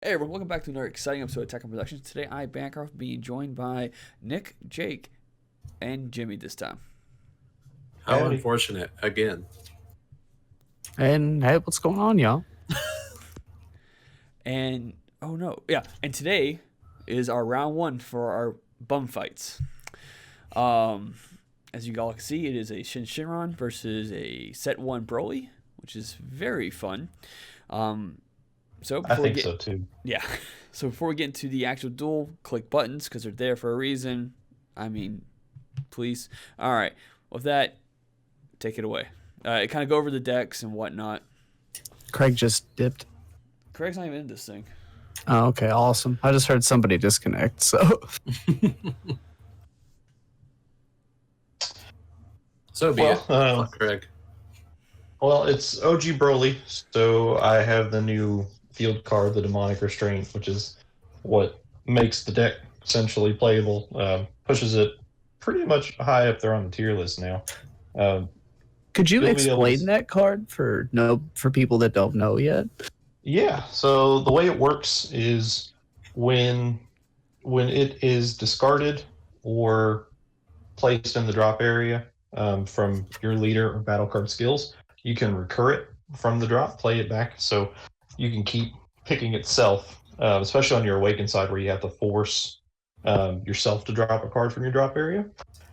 Hey everyone, welcome back to another exciting episode of Tech and Productions. Today I, Bancroft, being joined by Nick, Jake, and Jimmy this time. How Howdy. unfortunate again. And hey, what's going on, y'all? And, oh no, yeah, and today is our round one for our bum fights. As you all can see, it is a Syn SHenron versus a Set 1 Broly, which is very fun. So I think so too. Yeah. So before we get into the actual duel, click buttons because they're there for a reason. I mean, please. All right. With that, take it away. Kind of go over the decks and whatnot. Craig just dipped. Craig's not even in this thing. Oh, okay, awesome. I just heard somebody disconnect, so. So be it. Fuck Craig. Well, it's OG Broly, so I have the new field card, the Demonic Restraint, which is what makes the deck essentially playable. Pushes it pretty much high up there on the tier list now. Could you You'll be able to- explain that card for people that don't know yet? Yeah, so the way it works is when it is discarded or placed in the drop area from your leader or battle card skills, you can recur it from the drop, play it back, so you can keep picking itself, especially on your awakened side where you have to force yourself to drop a card from your drop area.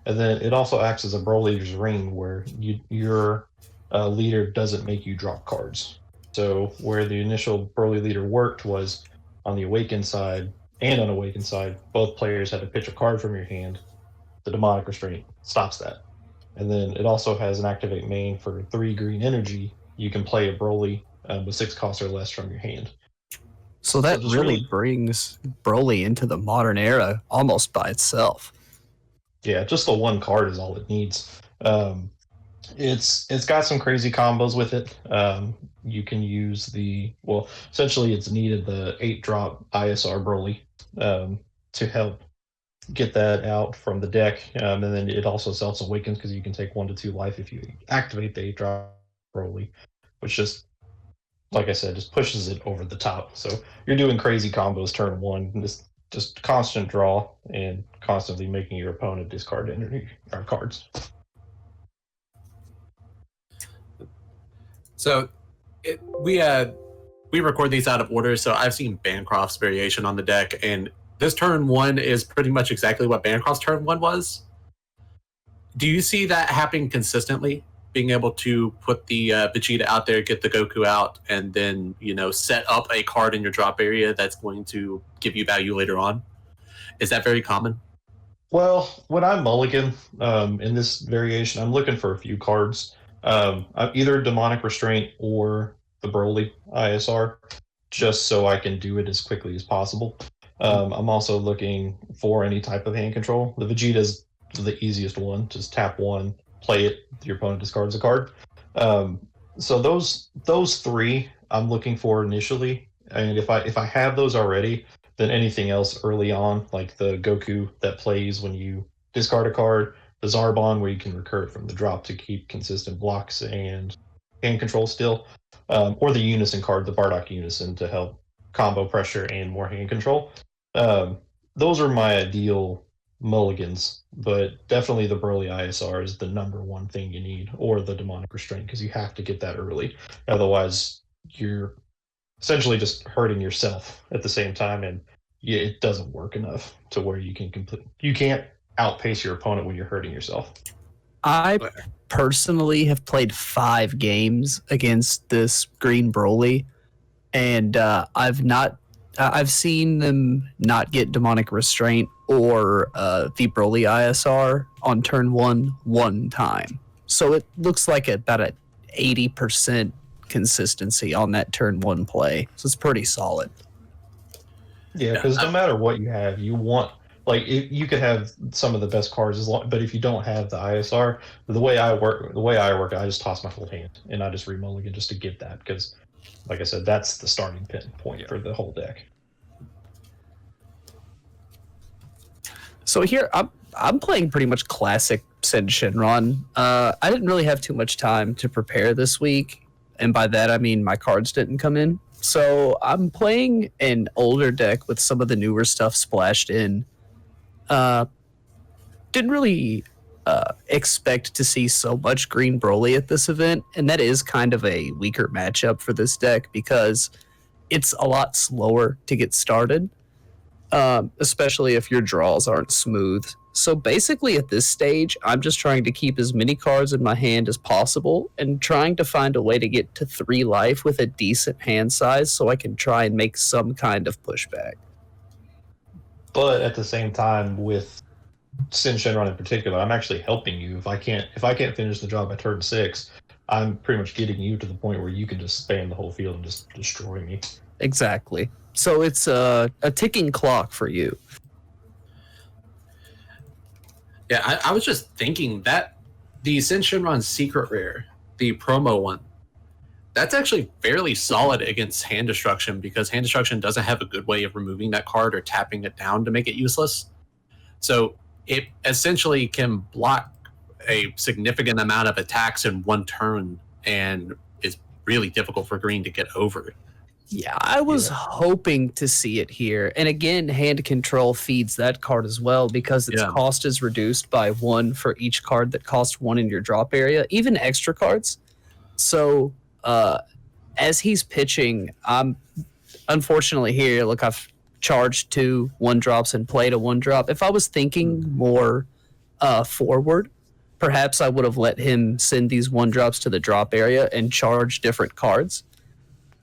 And then it also acts as a Broly's ring where your leader doesn't make you drop cards. So where the initial Broly leader worked was on the awakened side and unawakened side, both players had to pitch a card from your hand. The Demonic Restraint stops that. And then it also has an activate main for 3 green energy. You can play a Broly with 6 costs or less from your hand. So that just really really- brings Broly into the modern era almost by itself. Yeah, just the one card is all it needs. It's got some crazy combos with it. You can use essentially it's needed the 8-drop ISR Broly to help get that out from the deck. And then it also self-awakens because you can take 1 to 2 life if you activate the 8-drop Broly, which just, like I said, just pushes it over the top. So you're doing crazy combos turn 1, and just constant draw and constantly making your opponent discard energy or cards. So we record these out of order, so I've seen Bancroft's variation on the deck, and this turn 1 is pretty much exactly what Bancroft's turn 1 was. Do you see that happening consistently? Being able to put the Vegeta out there, get the Goku out, and then set up a card in your drop area that's going to give you value later on. Is that very common? Well, when I mulligan in this variation, I'm looking for a few cards. Either Demonic Restraint or the Broly ISR, just so I can do it as quickly as possible. I'm also looking for any type of hand control. The Vegeta's the easiest one. Just tap 1, play it, your opponent discards a card. So those 3 I'm looking for initially, and if I have those already, then anything else early on, like the Goku that plays when you discard a card, the Zarbon where you can recur it from the drop to keep consistent blocks and hand control still, or the Unison card, the Bardock Unison, to help combo pressure and more hand control. Those are my ideal mulligans, but definitely the Broly ISR is the number 1 thing you need, or the Demonic Restraint, because you have to get that early. Otherwise, you're essentially just hurting yourself at the same time, and it doesn't work enough to where you can't outpace your opponent when you're hurting yourself. I personally have played 5 games against this green Broly, and I've seen them not get Demonic Restraint or the Broly ISR on turn 1 time. So it looks like about an 80% consistency on that turn 1 play. So it's pretty solid. Yeah, because no matter what you have, you want, you could have some of the best cards but if you don't have the ISR, the way I work, I just toss my full hand and I just remulligan just to get that, because like I said, that's the starting point for the whole deck. So here I'm playing pretty much classic Syn SHenron. I didn't really have too much time to prepare this week, and by that I mean my cards didn't come in. So I'm playing an older deck with some of the newer stuff splashed in. Didn't really expect to see so much Green Broly at this event, and that is kind of a weaker matchup for this deck because it's a lot slower to get started, especially if your draws aren't smooth. So basically at this stage, I'm just trying to keep as many cards in my hand as possible and trying to find a way to get to 3 life with a decent hand size so I can try and make some kind of pushback. But at the same time, with Syn SHenron in particular, I'm actually helping you. If I can't finish the job by turn 6, I'm pretty much getting you to the point where you can just span the whole field and just destroy me. Exactly. So it's a ticking clock for you. Yeah, I was just thinking that the Syn SHenron secret rare, the promo one, that's actually fairly solid against hand destruction because hand destruction doesn't have a good way of removing that card or tapping it down to make it useless. So it essentially can block a significant amount of attacks in one turn and is really difficult for green to get over. Yeah, I was hoping to see it here. And again, hand control feeds that card as well because its cost is reduced by 1 for each card that costs 1 in your drop area, even extra cards. So as he's pitching, I'm unfortunately here. Look, I've charged 2 1-drops and played a 1-drop. If I was thinking more forward, perhaps I would have let him send these 1-drops to the drop area and charge different cards.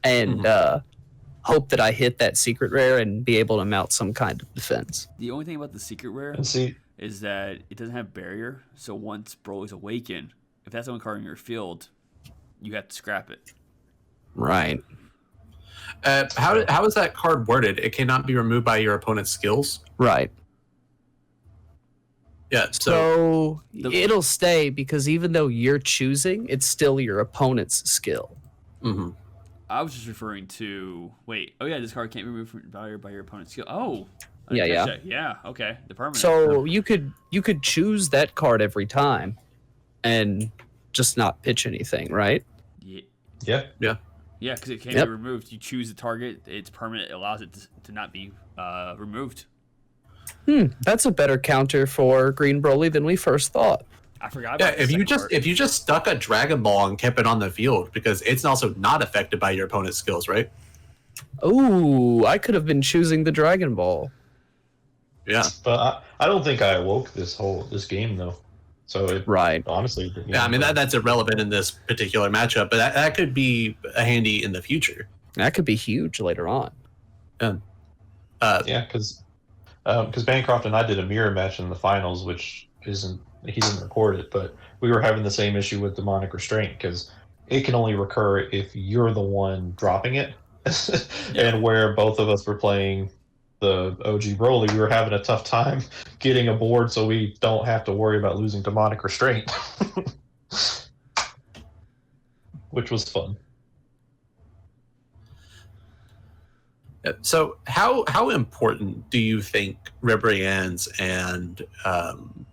And hope that I hit that secret rare and be able to mount some kind of defense. The only thing about the secret rare is that it doesn't have barrier. So once Broly's awakened, if that's the only card in your field, you have to scrap it. Right. How is that card worded? It cannot be removed by your opponent's skills? Right. Yeah, so it'll stay because even though you're choosing, it's still your opponent's skill. Mm-hmm. I was just referring to this card can't be removed from value by your opponent's skill. Oh, yeah. Okay, the permanent. So you could choose that card every time, and just not pitch anything, right? Yeah, because it can't be removed. You choose the target; it's permanent. It allows it to not be removed. That's a better counter for Green Broly than we first thought. I forgot about if you just stuck a Dragon Ball and kept it on the field, because it's also not affected by your opponent's skills, right? Oh, I could have been choosing the Dragon Ball. Yeah. But I don't think I awoke this game though. So honestly, I mean that's irrelevant in this particular matchup, but that could be handy in the future. That could be huge later on. Because Bancroft and I did a mirror match in the finals, which he didn't record it, but we were having the same issue with demonic restraint because it can only recur if you're the one dropping it. And where both of us were playing the OG Broly, we were having a tough time getting a board so we don't have to worry about losing demonic restraint. Which was fun. So how important do you think Ribriannes and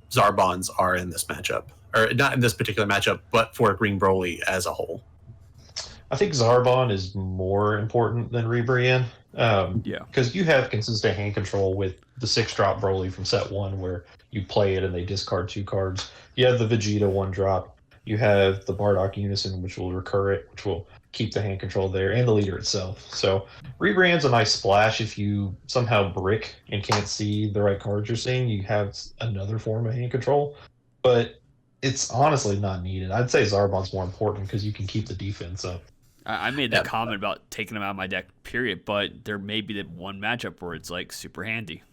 Zarbons are in this matchup? Or not in this particular matchup, but for Green Broly as a whole? I think Zarbon is more important than Rebrianne. Because you have consistent hand control with the 6-drop Broly from set 1 where you play it and they discard 2 cards. You have the Vegeta 1-drop. You have the Bardock Unison, which will recur it, which will keep the hand control there, and the leader itself. So Rebrand's a nice splash. If you somehow brick and can't see the right cards you're seeing, you have another form of hand control. But it's honestly not needed. I'd say Zarbon's more important because you can keep the defense up. I made that comment about taking them out of my deck, period, but there may be the one matchup where it's like super handy.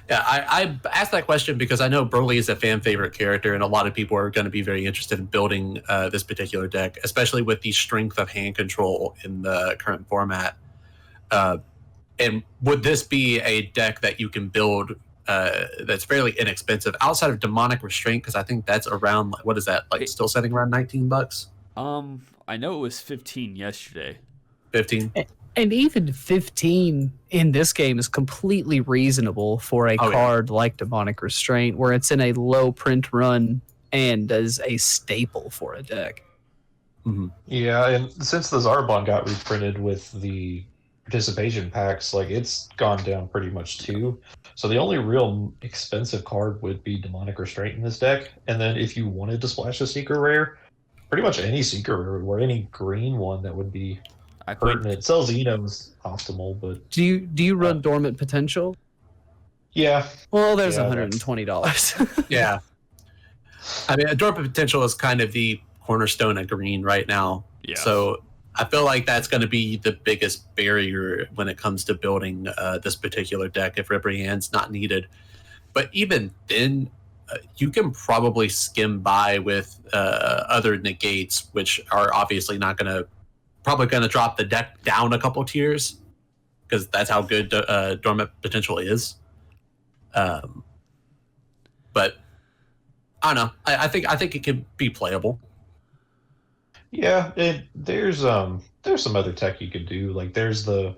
Yeah, I asked that question because I know Broly is a fan favorite character, and a lot of people are going to be very interested in building this particular deck, especially with the strength of hand control in the current format. And would this be a deck that you can build that's fairly inexpensive outside of Demonic Restraint? Because I think that's around, what is that, like still setting around $19? I know it was 15 yesterday. 15? And even 15 in this game is completely reasonable for a card like Demonic Restraint, where it's in a low print run and is a staple for a deck. Yeah, and since the Zarbon got reprinted with the participation packs, like it's gone down pretty much too. So the only real expensive card would be Demonic Restraint in this deck. And then if you wanted to splash a Seeker Rare, pretty much any Seeker Rare or any green one that would be I played. pertinent. Xeno is optimal, but Do you run Dormant Potential? yeah. Well, there's Yeah, $120. Yeah. I mean, Dormant Potential is kind of the cornerstone of green right now. Yeah. So I feel like that's going to be the biggest barrier when it comes to building this particular deck if Rippery Hand's not needed. But even then, you can probably skim by with other negates, which are obviously probably going to drop the deck down a couple tiers because that's how good Dormant Potential is. But I don't know. I think it can be playable. Yeah, there's some other tech you could do. Like there's the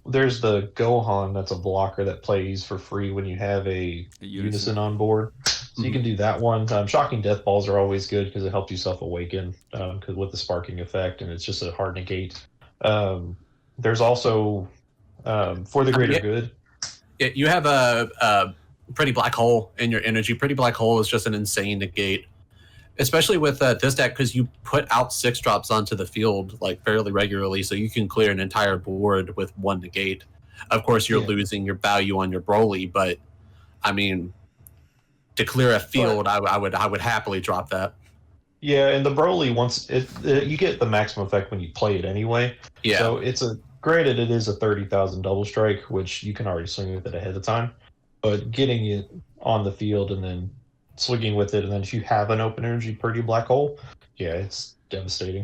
Gohan that's a blocker that plays for free when you have a Unison on board. So you can do that one. Shocking Death Balls are always good because it helps you self-awaken because with the sparking effect, and it's just a hard negate. There's also For the Greater Good. Yeah, you have a Pretty Black Hole in your energy. Pretty Black Hole is just an insane negate. Especially with this deck, because you put out 6-drops onto the field like fairly regularly, so you can clear an entire board with one negate. Of course, you're losing your value on your Broly, but I mean, to clear a field, I would happily drop that. Yeah, and the Broly you get the maximum effect when you play it anyway. Yeah. So granted it is a 30,000 double strike, which you can already swing with it ahead of time, but getting it on the field and then swinging with it, and then if you have an open energy Pretty Black Hole, yeah, it's devastating.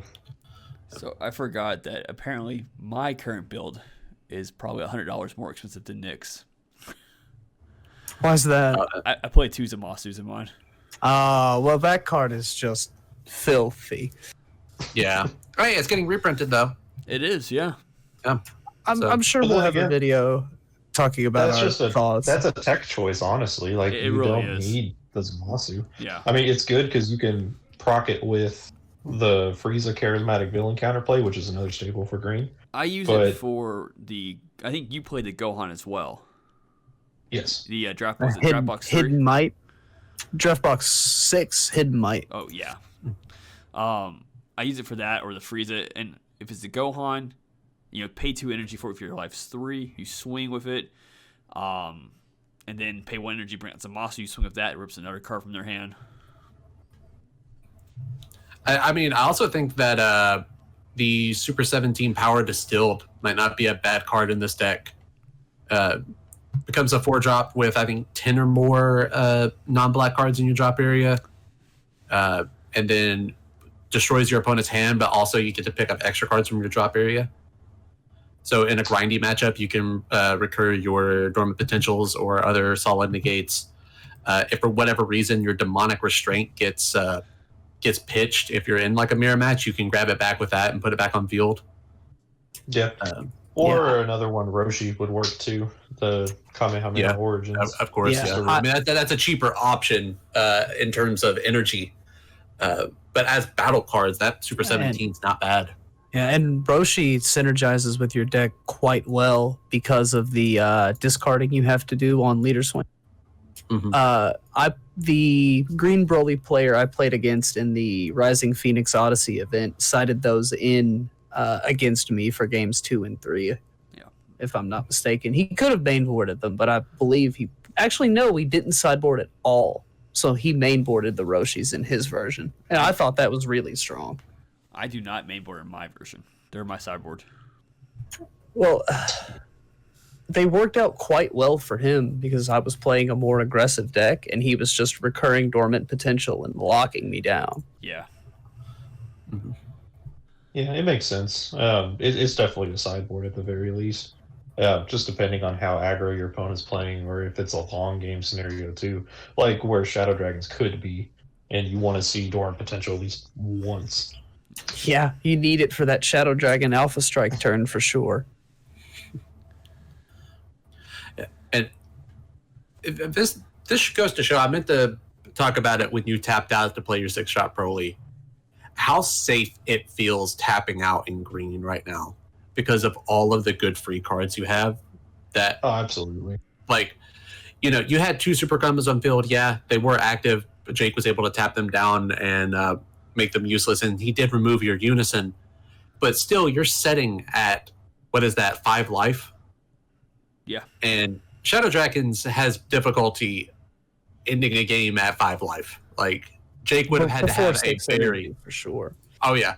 So I forgot that apparently my current build is probably $100 more expensive than Nick's. Why's that? I play 2 Zamasus in mine. Well, that card is just filthy. Yeah. Oh, yeah, it's getting reprinted though. It is, yeah. I'm sure we'll have a video talking about our thoughts. That's a tech choice, honestly. Like It you really don't is. need the Zamasu. Yeah. I mean, it's good because you can proc it with the Frieza Charismatic Villain counterplay, which is another staple for green. I use it for I think you played the Gohan as well. Yes. The draft box. Draft box 3? Hidden Might. Draft box 6, Hidden Might. Oh yeah. I use it for that or the Frieza, and if it's the Gohan, pay 2 energy for it if your life's 3. You swing with it, and then pay 1 energy, bring out Zamasu. You swing with that, it rips another card from their hand. I mean, I also think that the Super 17 Power Distilled might not be a bad card in this deck. Becomes a 4-drop with, I think, 10 or more non-black cards in your drop area. And then destroys your opponent's hand, but also you get to pick up extra cards from your drop area. So in a grindy matchup, you can recur your Dormant Potentials or other solid negates. If for whatever reason your Demonic Restraint gets pitched, if you're in like a mirror match, you can grab it back with that and put it back on field. Yeah. Another one, Roshi would work too. The Kamehameha Origins. Of course, yeah. I mean, that's a cheaper option in terms of energy. But as battle cards, that Super 17 is not bad. Yeah, and Roshi synergizes with your deck quite well because of the discarding you have to do on Leader Swing. Mm-hmm. The Green Broly player I played against in the Rising Phoenix Odyssey event cited those in against me for games 2 and 3. Yeah, if I'm not mistaken, he could have mainboarded them, but I believe he didn't sideboard at all. So he mainboarded the Roshis in his version, and I thought that was really strong. I do not mainboard in my version. They're my sideboard. Well, they worked out quite well for him because I was playing a more aggressive deck, and he was just recurring Dormant Potential and locking me down. Yeah. Mm-hmm. Yeah, it makes sense. It's definitely a sideboard at the very least. Just depending on how aggro your opponent's playing, or if it's a long game scenario too, like where Shadow Dragons could be, and you want to see Dormant Potential at least once. Yeah, you need it for that Shadow Dragon Alpha Strike turn for sure. And this goes to show, I meant to talk about it when you tapped out to play your 6-shot Broly. how safe it feels tapping out in green right now because of all of the good free cards you have. That Oh, absolutely. like, you had 2 super combos on field. Yeah, they were active, but Jake was able to tap them down and make them useless, and he did remove your unison. But still, you're setting at, what is that, 5 life? Yeah. And Shadow Dragons has difficulty ending a game at 5 life. Like, Jake would have had to Before have a 6 very... energy, for sure. Oh, yeah.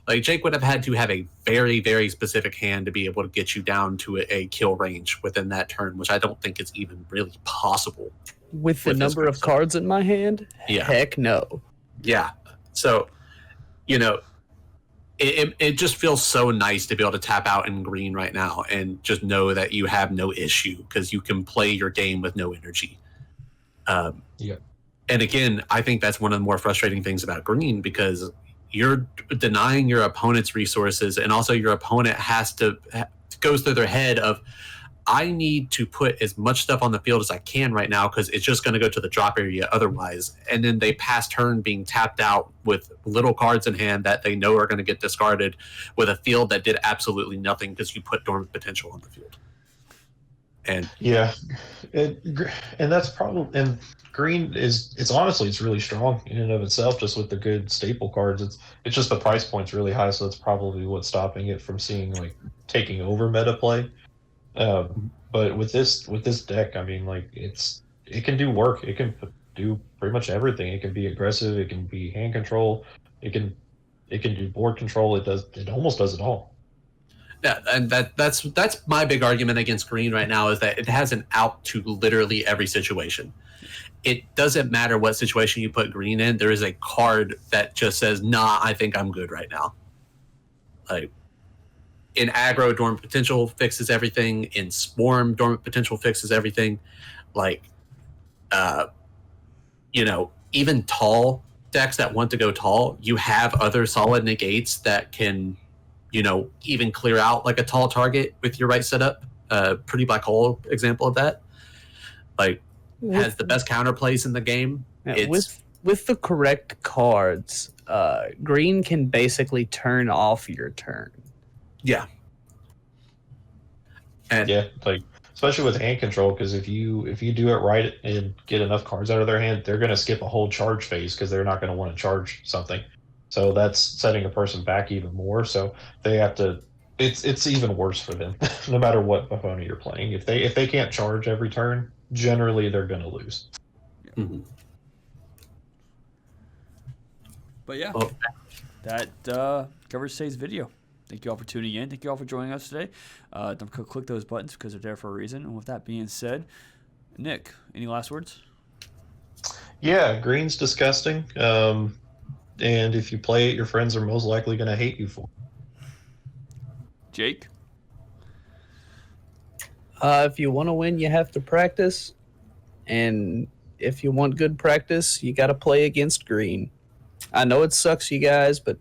Like, Jake would have had to have a very, very specific hand to be able to get you down to a kill range within that turn, which I don't think is even really possible. With the With this number of cards in my hand, Yeah. heck no. Yeah. So, it just feels so nice to be able to tap out in green right now and just know that you have no issue because you can play your game with no energy. Yeah. And again, I think that's one of the more frustrating things about green because you're denying your opponent's resources, and also your opponent goes through their head of, I need to put as much stuff on the field as I can right now because it's just going to go to the drop area otherwise. And then they pass turn being tapped out with little cards in hand that they know are going to get discarded with a field that did absolutely nothing because you put dormant potential on the field. And yeah, and that's probably, and green it's honestly it's really strong in and of itself, just with the good staple cards. It's just the price point's really high, so that's probably what's stopping it from seeing like taking over meta play. But with this deck, I mean, like it can do work. It can do pretty much everything. It can be aggressive. It can be hand control. It can do board control. It almost does it all. yeah, and that's my big argument against green right now is that it has an out to literally every situation. It doesn't matter what situation you put green in. There is a card that just says, "Nah, I think I'm good right now." Like in aggro, dormant potential fixes everything. In swarm, dormant potential fixes everything. Like, even tall decks that want to go tall, you have other solid negates that can, even clear out like a tall target with your right setup. Pretty Black Hole example of that. Like, has the best counterplays in the game. Yeah, with the correct cards, green can basically turn off your turn. Yeah. And Yeah, like especially with hand control, because if you do it right and get enough cards out of their hand, they're going to skip a whole charge phase because they're not going to want to charge something. So that's setting a person back even more. So they have to. It's even worse for them, no matter what opponent you're playing. If they can't charge every turn, generally they're going to lose. Mhm. But yeah, Oh. that covers today's video. Thank you all for tuning in. Thank you all for joining us today. Don't click those buttons because they're there for a reason. And with that being said, Nick, any last words? Yeah, green's disgusting. And if you play it, your friends are most likely going to hate you for it. Jake? If you want to win, you have to practice. And if you want good practice, you got to play against green. I know it sucks, you guys, but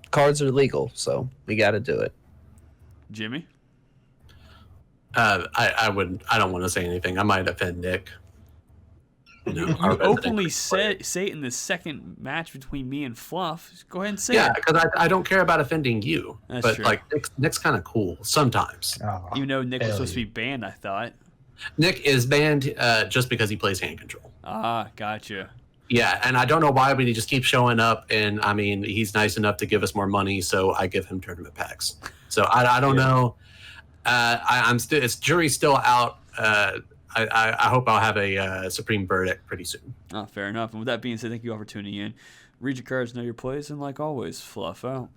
cards are legal, so we got to do it. Jimmy? I don't want to say anything. I might offend Nick. You openly say it in the second match between me and Fluff. Just go ahead and say Yeah, it. because I don't care about offending you. That's but true. like Nick's kind of cool sometimes. Oh, Even though Nick was hell supposed to be banned, I thought. Nick is banned just because he plays hand control. Ah, gotcha. Yeah, and I don't know why, but he just keeps showing up. And I mean, he's nice enough to give us more money, so I give him tournament packs. So I don't know. I'm still, it's jury's still out. I hope I'll have a supreme verdict pretty soon. Oh, fair enough. And with that being said, thank you all for tuning in. Read your cards, know your plays, and like always, Fluff out.